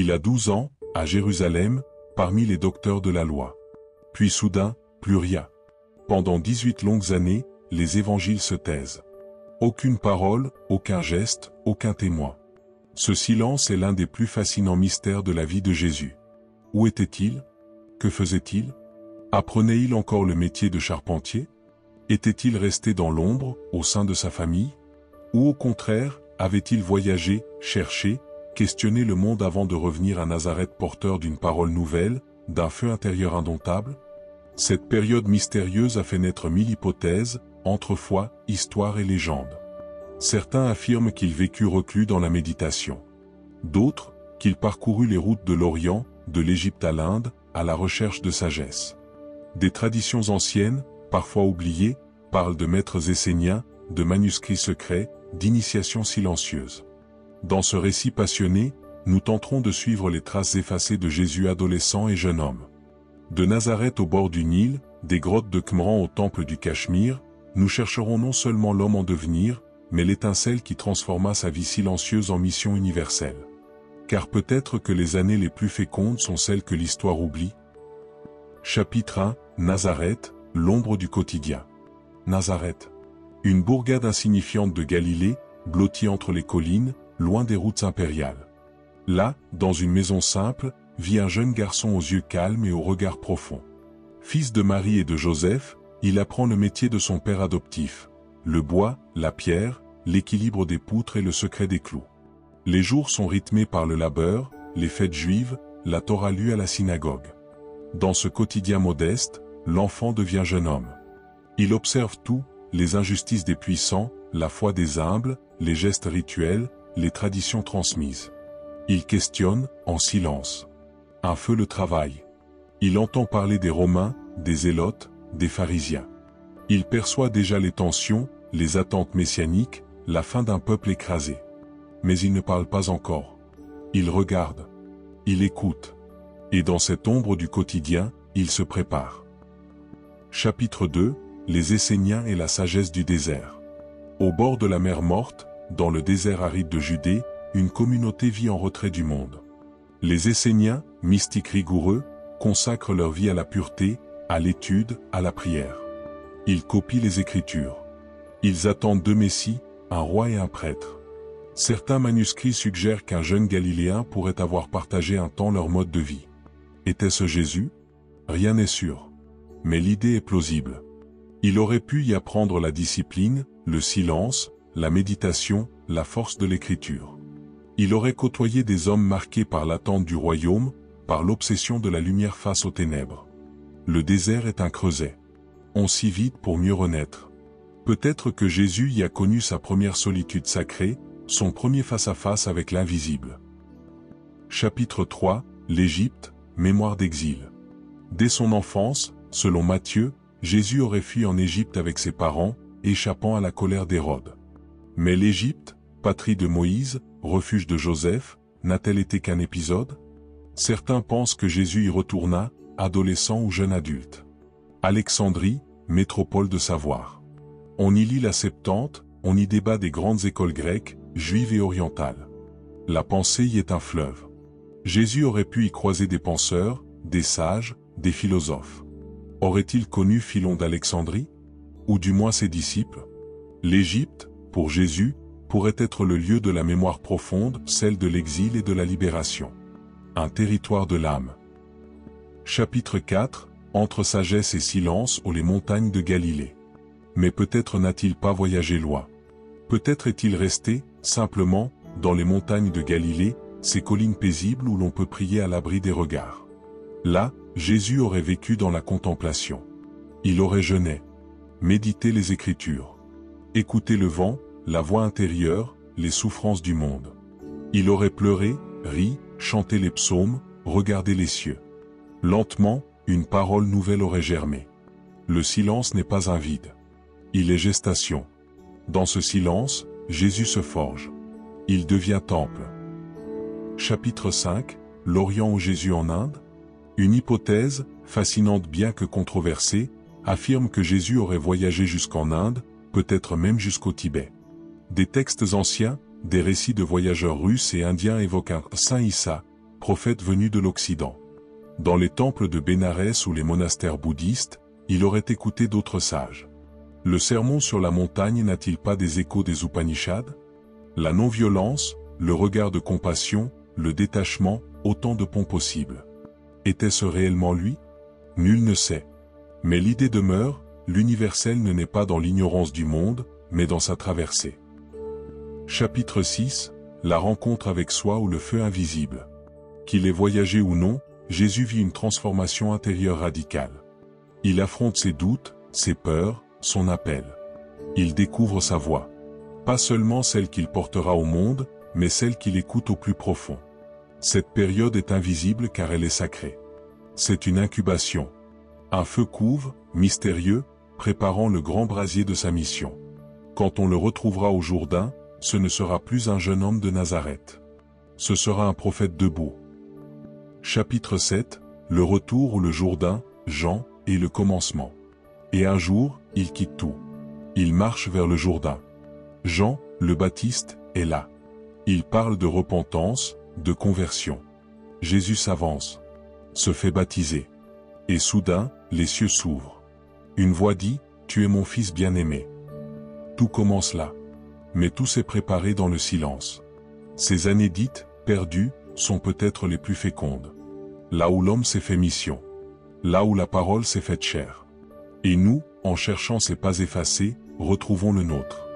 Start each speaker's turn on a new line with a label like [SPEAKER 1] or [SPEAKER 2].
[SPEAKER 1] Il a 12 ans, à Jérusalem, parmi les docteurs de la loi. Puis soudain, plus rien. Pendant 18 longues années, les évangiles se taisent. Aucune parole, aucun geste, aucun témoin. Ce silence est l'un des plus fascinants mystères de la vie de Jésus. Où était-il? Que faisait-il? Apprenait-il encore le métier de charpentier? Était-il resté dans l'ombre, au sein de sa famille? Ou au contraire, avait-il voyagé, cherché, questionné le monde avant de revenir à Nazareth porteur d'une parole nouvelle, d'un feu intérieur indomptable? Cette période mystérieuse a fait naître 1000 hypothèses, entre foi, histoire et légende. Certains affirment qu'il vécut reclus dans la méditation. D'autres, qu'il parcourut les routes de l'Orient, de l'Égypte à l'Inde, à la recherche de sagesse. Des traditions anciennes, parfois oubliées, parlent de maîtres esséniens, de manuscrits secrets, d'initiations silencieuses. Dans ce récit passionné, nous tenterons de suivre les traces effacées de Jésus adolescent et jeune homme. De Nazareth au bord du Nil, des grottes de Qumran au temple du Cachemire, nous chercherons non seulement l'homme en devenir, mais l'étincelle qui transforma sa vie silencieuse en mission universelle. Car peut-être que les années les plus fécondes sont celles que l'histoire oublie. Chapitre 1, Nazareth, l'ombre du quotidien. Nazareth. Une bourgade insignifiante de Galilée, blottie entre les collines, loin des routes impériales. Là, dans une maison simple, vit un jeune garçon aux yeux calmes et au regard profond. Fils de Marie et de Joseph, il apprend le métier de son père adoptif. Le bois, la pierre, l'équilibre des poutres et le secret des clous. Les jours sont rythmés par le labeur, les fêtes juives, la Torah lue à la synagogue. Dans ce quotidien modeste, l'enfant devient jeune homme. Il observe tout, les injustices des puissants, la foi des humbles, les gestes rituels, les traditions transmises. Il questionne, en silence. Un feu le travaille. Il entend parler des Romains, des Zélotes, des pharisiens. Il perçoit déjà les tensions, les attentes messianiques, la fin d'un peuple écrasé. Mais il ne parle pas encore. Il regarde. Il écoute. Et dans cette ombre du quotidien, il se prépare. Chapitre 2, les Esséniens et la sagesse du désert. Au bord de la mer Morte, dans le désert aride de Judée, une communauté vit en retrait du monde. Les Esséniens, mystiques rigoureux, consacrent leur vie à la pureté, à l'étude, à la prière. Ils copient les Écritures. Ils attendent deux messies, un roi et un prêtre. Certains manuscrits suggèrent qu'un jeune Galiléen pourrait avoir partagé un temps leur mode de vie. Était-ce Jésus? Rien n'est sûr. Mais l'idée est plausible. Il aurait pu y apprendre la discipline, le silence, la méditation, la force de l'écriture. Il aurait côtoyé des hommes marqués par l'attente du royaume, par l'obsession de la lumière face aux ténèbres. Le désert est un creuset. On s'y vide pour mieux renaître. Peut-être que Jésus y a connu sa première solitude sacrée, son premier face-à-face avec l'invisible. Chapitre 3, l'Égypte, mémoire d'exil. Dès son enfance, selon Matthieu, Jésus aurait fui en Égypte avec ses parents, échappant à la colère d'Hérode. Mais l'Égypte, patrie de Moïse, refuge de Joseph, n'a-t-elle été qu'un épisode? Certains pensent que Jésus y retourna, adolescent ou jeune adulte. Alexandrie, métropole de savoir. On y lit la Septante, on y débat des grandes écoles grecques, juives et orientales. La pensée y est un fleuve. Jésus aurait pu y croiser des penseurs, des sages, des philosophes. Aurait-il connu Philon d'Alexandrie? Ou du moins ses disciples? L'Égypte, pour Jésus, pourrait être le lieu de la mémoire profonde, celle de l'exil et de la libération. Un territoire de l'âme. Chapitre 4, entre sagesse et silence ou les montagnes de Galilée. Mais peut-être n'a-t-il pas voyagé loin. Peut-être est-il resté, simplement, dans les montagnes de Galilée, ces collines paisibles où l'on peut prier à l'abri des regards. Là, Jésus aurait vécu dans la contemplation. Il aurait jeûné, médité les Écritures, écouté le vent, la voix intérieure, les souffrances du monde. Il aurait pleuré, ri, chanté les psaumes, regardé les cieux. Lentement, une parole nouvelle aurait germé. Le silence n'est pas un vide. Il est gestation. Dans ce silence, Jésus se forge. Il devient temple. Chapitre 5, l'Orient ou Jésus en Inde. Une hypothèse, fascinante bien que controversée, affirme que Jésus aurait voyagé jusqu'en Inde, peut-être même jusqu'au Tibet. Des textes anciens, des récits de voyageurs russes et indiens évoquent un Saint Issa, prophète venu de l'Occident. Dans les temples de Bénarès ou les monastères bouddhistes, il aurait écouté d'autres sages. Le sermon sur la montagne n'a-t-il pas des échos des Upanishads? La non-violence, le regard de compassion, le détachement, autant de ponts possibles. Était-ce réellement lui? Nul ne sait. Mais l'idée demeure, l'universel ne naît pas dans l'ignorance du monde, mais dans sa traversée. Chapitre 6, la rencontre avec soi ou le feu invisible. Qu'il ait voyagé ou non, Jésus vit une transformation intérieure radicale. Il affronte ses doutes, ses peurs, son appel. Il découvre sa voix. Pas seulement celle qu'il portera au monde, mais celle qu'il écoute au plus profond. Cette période est invisible car elle est sacrée. C'est une incubation. Un feu couve, mystérieux, préparant le grand brasier de sa mission. Quand on le retrouvera au Jourdain, ce ne sera plus un jeune homme de Nazareth. Ce sera un prophète debout. Chapitre 7, le retour ou le Jourdain, Jean, et le commencement. Et un jour, il quitte tout. Il marche vers le Jourdain. Jean, le Baptiste, est là. Il parle de repentance, de conversion. Jésus s'avance, se fait baptiser. Et soudain, les cieux s'ouvrent. Une voix dit, « Tu es mon fils bien-aimé ». Tout commence là. Mais tout s'est préparé dans le silence. Ces années dites, perdues, sont peut-être les plus fécondes. Là où l'homme s'est fait mission. Là où la parole s'est faite chair. Et nous, en cherchant ces pas effacés, retrouvons le nôtre.